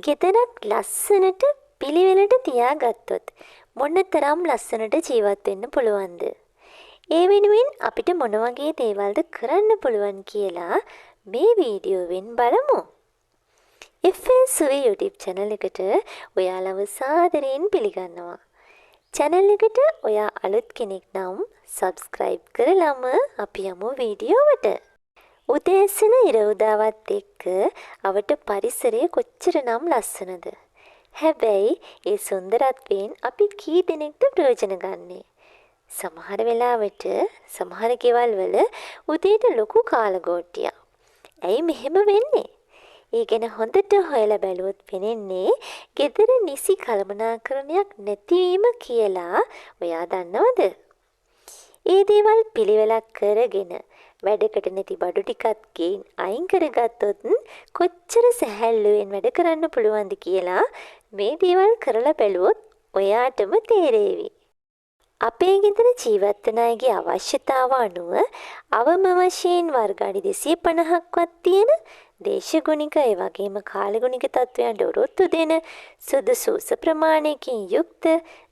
ගෙදරක් ලස්සනට පිළිවෙලට තියාගත්තොත් මොනතරම් ලස්සනට ජීවත් වෙන්න පුළුවන්ද? ඒ වෙනුවෙන් අපිට මොන වගේ දේවල්ද කරන්න පුළුවන් කියලා මේ වීඩියෝවෙන් බලමු. FL සුවි YouTube channel එකට ඔයාලව සාදරයෙන් පිළිගන්නවා. channel එකට ඔයා අලුත් කෙනෙක් නම් subscribe කරලම අපි යමු වීඩියෝවට. උදෑසන ඉර උදාවත් එක්ක අවට පරිසරය කොච්චරනම් ලස්සනද? හැබැයි ඒ සුන්දරත්වයෙන් අපි කී දෙනෙක්ද ප්‍රයෝජන ගන්නෙ? සමහර වෙලාවට සමහර ගෙවල් වල උදේට ලොකු කාලගෝට්ටියක්. ඇයි මෙහෙම වෙන්නේ? ඒ ගැන හොඳට හොයලා බැලුවොත් පෙනෙන්නේ ගෙදර නිසි කළමනාකරණයක් නැතිවීම කියලා. ඔයා දන්නවද? ඒ දේවල් පිළිවෙලක් කරගෙන වැඩකට නැති බඩු ටිකත් ගෙයින් අයින් කරගත්තොත් කොච්චර සැහැල්ලුවෙන් වැඩ කරන්න පුළුවන්ද කියලා මේ දේවල් කරලා බැලුවොත් ඔයාටම තේරෙවි. අපේ ගෙදර ජීවත් වන අයගේ අවශ්‍යතාව අනුව අවම වශයෙන් වර්ග අඩි 250ක්වත් තියෙන දේශගුණික ඒ වගේම කාලගුණික තත්වයන්ට ඔරොත්තු දෙන සුදුසු උස ප්‍රමාණයකින් යුක්ත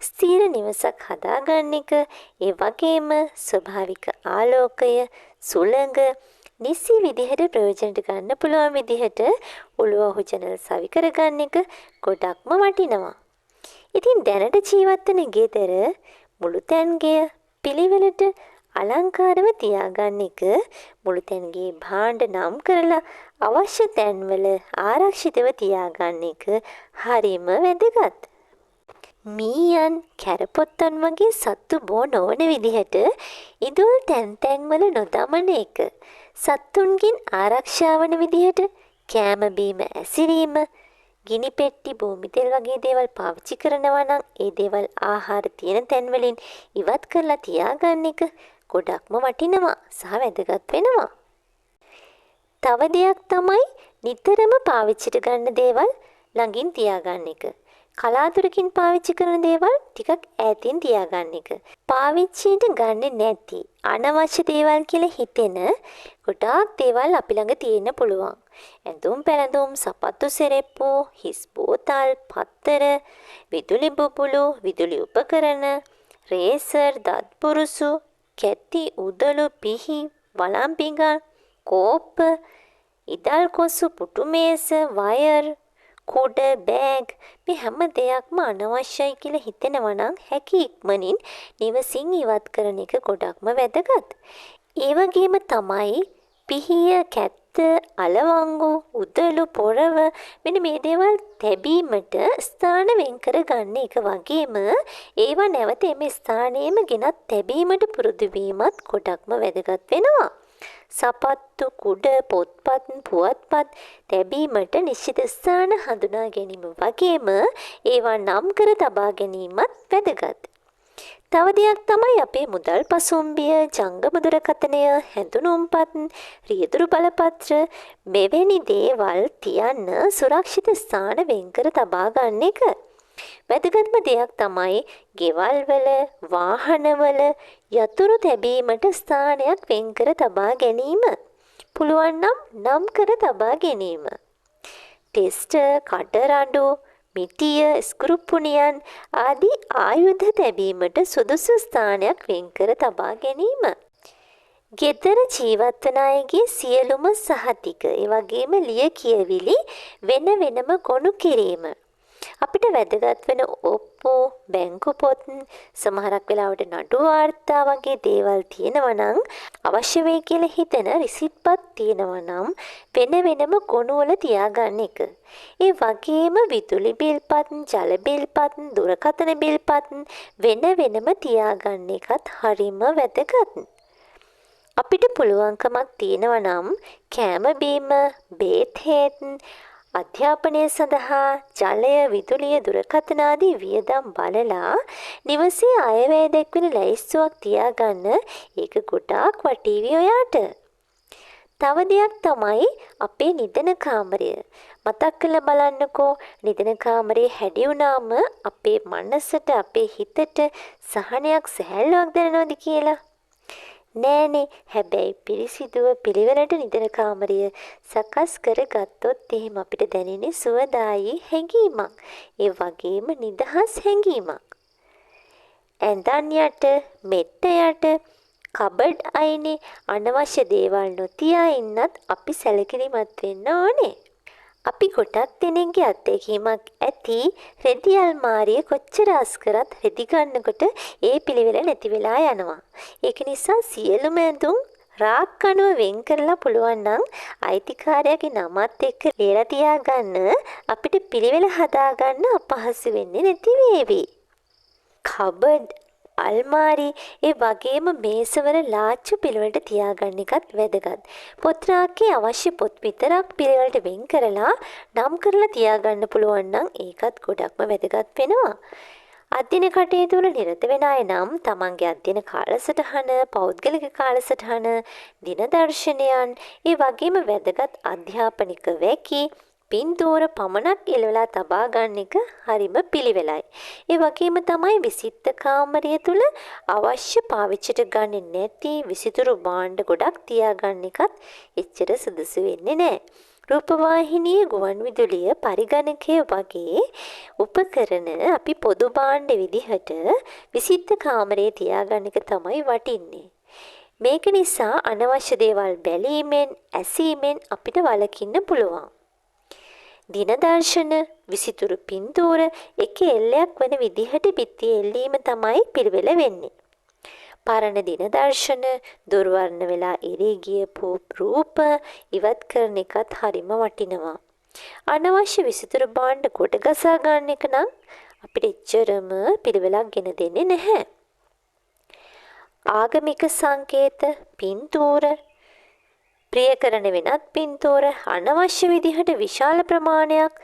ස්ථීර නිවසක් හදාගන්න එක, ඒ වගේම ස්වභාවික ආලෝකය සුළඟ නිසි විදිහට ප්‍රයෝජනට ගන්න පුළුවන් විදිහට ඔළුව ජනල් සවි කරගන්න එක ගොඩක්ම වටිනවා. ඉතින් දැනට ජීවත් වෙන ගෙදර මුළු තැන්ගේ පිළිවෙලට අලංකාරව තියාගන්න එක, මුළු තැන්ගේ භාණ්ඩ නම් කරලා අවශ්‍ය තැන්වල ආරක්ෂිතව තියාගන්න එක හරිම වැදගත්. මීයන් කැරපොත්තන් වගේ සත්තු බෝ නොවන විදිහට ඉදුල් තැන්වල නොදමන එක, සත්තුන්ගෙන් ආරක්ෂා වන විදිහට කෑම බීම ඇසිරීම, ගිනි පෙට්ටි භූමි තෙල් වගේ දේවල් පාවිච්චි කරනවා නම් ඒ දේවල් ආහාර තියෙන තැන්වලින් ඉවත් කරලා තියාගන්න එක ගොඩක්ම වටිනවා සහ වැදගත් වෙනවා. තව දෙයක් තමයි නිතරම පාවිච්චිට ගන්න දේවල් ළඟින් තියාගන්න එක. කලාතුරකින් පාවිච්චි කරන දේවල් ටිකක් ඈතින් තියාගන්න එක. පාවිච්චියට ගන්නෙ නැති අනවශ්‍ය දේවල් කියලා හිතෙන ගොඩාක් දේවල් අපි ළඟ තියෙන්න පුළුවන්. ඇඳුම් පැළඳුම්, සපත්තු සෙරෙප්පු, හිස් බෝතල්, පත්තර, විදුලි බුබුලු, විදුලි උපකරණ, රේසර්, දත් පුරුසු, කැටි, උදළු, පිහි, වළම් පිඟාන, කෝප්ප, ඉදල් කොසු, පුටු මේස, වයර්, කුඩ, බෑග්, මේ හැම දෙයක්ම අනවශ්‍යයි කියලා හිතෙනවා නම් හැකි ඉක්මනින් නිවසින් ඉවත් කරන එක ගොඩක්ම වැදගත්. ඒ වගේම තමයි පිහිය, කැත්ත, අලවංගු, උදළු, පොරව මෙන්න මේ දේවල් තැබීමට ස්ථාන වෙන් කර ගන්න එක වගේම ඒවා නැවත එම ස්ථානයේම ගෙනත් තැබීමට පුරුදු වීමත් ගොඩක්ම වැදගත් වෙනවා. සපත්තු, කුඩ, පොත්පත්, පුවත්පත් තැබීමට නිශ්චිත ස්ථාන හඳුනා ගැනීම වගේම ඒවා නම් කර තබා ගැනීමත් වැදගත්. තව දෙයක් තමයි අපේ මුදල් පසුම්බිය, ජංගම දුරකථනය, හැඳුනුම්පත්, රියදුරු බලපත්‍ර මෙවැනි දේවල් තියන්න සුරක්ෂිත ස්ථාන වෙන් කර තබා ගන්න එක. වැදගත්ම දෙයක් තමයි ගෙවල් වල, වාහනවල යතුරු තැබීමට ස්ථානයක් වෙන් කර තබා ගැනීම. පුළුවන් නම් කර තබා ගැනීම. ටෙස්ටර්, කටරඬු, මිටිය, ස්ක්‍රූප්පුනියන් ආදී ආයුධ තැබීමට සුදුසු ස්ථානයක් වෙන් කර තබා ගැනීම. ගෙදර ජීවත් වන අයගේ සියලුම සහතික, ඒ වගේම ලියකියවිලි වෙනම ගොනු කිරීම. අපිට වැදගත් වෙන ඔප්පු, බැංකු පොත්, සමහරක් වෙලාවට නඩු වාර්තා වගේ දේවල් තියෙනවා නම්, අවශ්‍ය වෙයි කියලා හිතෙන රිසිට්පත් තියෙනවා නම් වෙනම ගොනු වල තියාගන්න එක. ඒ වගේම විදුලි බිල්පත්, ජල බිල්පත්, දුරකථන බිල්පත් වෙනම තියාගන්න එකත් හරිම වැදගත්. අපිට පුළුවන්කමක් තියෙනවා නම් කෑම බීම, බේත් හේත්, අධ්‍යාපනය සඳහා ජලය, විදුලිය, දුරකථන ආදී වියදම් බලලා නිවසේ අයවැය දැක්වෙන ලැයිස්තුවක් තියාගන්න ඒක ගොඩාක් වටීවි ඔයාට. තව දෙයක් තමයි අපේ නිදන කාමරය. මතක් කරලා බලන්නකෝ, නිදන කාමරේ හැඩි වුණාම අපේ මනසට, අපේ හිතට සහනයක්, සැහැල්ලුවක් දැනෙනවද කියලා. නෑනේ. හැබැයි පිරිසිදුව පිළිවෙලට නිදන කාමරය සකස් කරගත්තොත් එහෙම අපිට දැනෙන්නේ සුවදායී හැඟීමක්. ඒ වගේම නිදහස් හැඟීමක්. ඇඳන් යට, මෙට්ට යට, කබඩ් අයිනේ අනවශ්‍ය දේවල් නොතියා ඉන්නත් අපි සැලකිලිමත් වෙන්න ඕනේ. අපි ගොඩක් දෙනෙක්ගේ අත්දැකීමක් ඇති රෙදි අල්මාරිය කොච්චර අස් කරත් රෙදි ගන්නකොට ඒ පිළිවෙල නැති වෙලා යනවා. ඒක නිසා සියලුම ඇඳුම් රාක් අණුව වෙන් කරලා පුළුවන් නම් අයිතිකාරයාගේ නමත් එක්ක ලියලා තියාගන්න අපිට පිළිවෙල හදාගන්න අපහසු වෙන්නේ නැති වේවි. කබඩ් අල්මාරි ඒ වගේම මේසවල ලාච්චු පිළිවෙලට තියාගන්න එකත් වැදගත්. පොත් රාක්කේ අවශ්‍ය පොත් විතරක් පිළිවෙලට වෙන් කරලා නම් කරලා තියාගන්න පුළුවන් නම් ඒකත් ගොඩක්ම වැදගත් වෙනවා. අධ්‍යයන කටයුතු වල නිරත වෙන අය නම් තමන්ගේ අධ්‍යයන කාලසටහන, පෞද්ගලික කාලසටහන, දින දර්ශනයන්, ඒ වගේම වැදගත් අධ්‍යාපනික වැකි පින්තූර පමණක් එළවලා තබා ගන්න එක හරිම පිළිවෙලයි. ඒ වගේම තමයි විසිත්ත කාමරය තුල අවශ්‍ය පාවිච්චිට ගන්නේ නැති විසිතුරු භාණ්ඩ ගොඩක් තියාගන්න එකත් එච්චර සුදුසු වෙන්නේ නැහැ. රූපවාහිනිය, ගුවන් විදුලිය, පරිගණකය වගේ උපකරණ අපි පොදු භාණ්ඩ විදිහට විසිත්ත කාමරයේ තියාගන්න එක තමයි වටින්නේ. මේක නිසා අනවශ්‍ය දේවල් බැලීමෙන්, ඇසීමෙන් අපිට වළකින්න පුළුවන්. දින දර්ශන, විසිතුරු පින්තූර එක එල්ලයක් වන විදිහට බිත්තිය එල්ලීම තමයි පිළිවෙල වෙන්නේ. පරණ දින දර්ශන, දුර්වර්ණ වෙලා ඉරී ගිය රූප ඉවත් කරන එකත් හරිම වටිනවා. අනවශ්‍ය විසිතුරු භාණ්ඩ කොට ගසා ගන්න එක නම් අපිට එච්චරම පිළිවෙලක් ගෙන දෙන්නේ නැහැ. ආගමික සංකේත, පින්තූර ප්‍රිය කරන වෙනත් පින්තූර අනවශ්‍ය විදිහට විශාල ප්‍රමාණයක්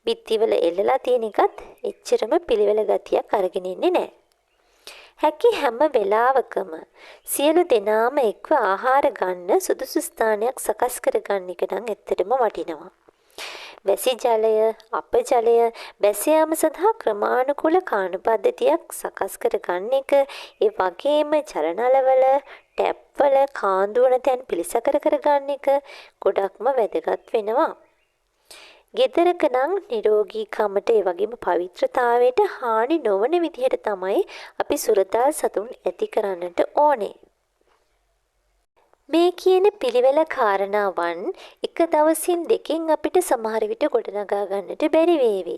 බිත්තිවල එල්ලලා තියෙන එකත් එච්චරම පිළිවෙල ගතියක් අරගෙන ඉන්නේ නැහැ. හැකි හැම වෙලාවකම සියලු දෙනාම එක්ව ආහාර ගන්න සුදුසු ස්ථානයක් සකස් කරගන්න එක නම් ඇත්තටම වටිනවා. වැසි ජලය, අප ජලය බැස යාම සඳහා ක්‍රමානුකූල කාණ පද්ධතියක් සකස් කරගන්න එක, ඒ වගේම ජලනලවල, ටැප්වල කාන්දුවන තැන් පිළිසකර කරගන්න එක ගොඩක්ම වැදගත් වෙනවා. ගෙදරක නම් නිරෝගීකමට ඒ වගේම පවිත්‍රතාවයට හානි නොවන විදිහට තමයි අපි සුරතල් සතුන් ඇති කරන්නට ඕනේ. මේ කියන පිළිවෙල කාරණාවන් එක දවසින් දෙකෙන් අපිට සමහර විට ගොඩනගා ගන්නට බැරි වේවි.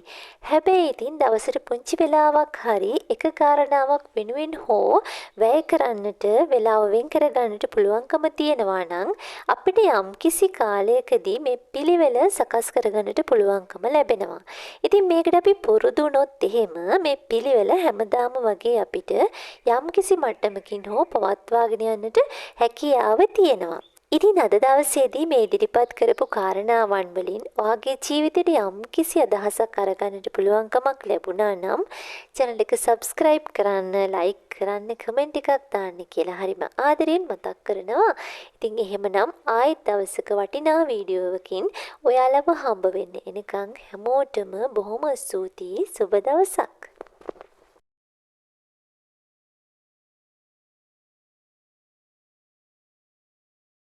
හැබැයි ඉතින් දවසට පුංචි වෙලාවක් හරි එක කාරණාවක් වෙනුවෙන් හෝ වැය කරන්නට, වෙලාව වෙන් කර ගන්නට පුළුවන්කම තියෙනවා නම් අපිට යම්කිසි කාලයකදී මේ පිළිවෙල සකස් කරගන්නට පුළුවන්කම ලැබෙනවා. ඉතින් මේකට අපි පුරුදු වුණොත් එහෙම මේ පිළිවෙල හැමදාම වගේ අපිට යම්කිසි මට්ටමකින් හෝ පවත්වාගෙන යන්නට හැකියාව තියෙනවා. ඉතින් අද දවසේදී මේ ඉදිරිපත් කරපු කාරණාවන් වලින් ඔයාගේ ජීවිතේට යම්කිසි අදහසක් අරගන්නට පුළුවන්කමක් ලැබුණා නම් channel එක subscribe කරන්න, like කරන්න, comment එකක් දාන්න කියලා හරිම ආදරෙන් මතක් කරනවා. ඉතින් එහෙමනම් ආයෙත් දවසක වටිනා වීඩියෝවකින් ඔයාලව හම්බ වෙන්න එනකන් හැමෝටම බොහොම ස්තුතියි. සුබ දවසක්.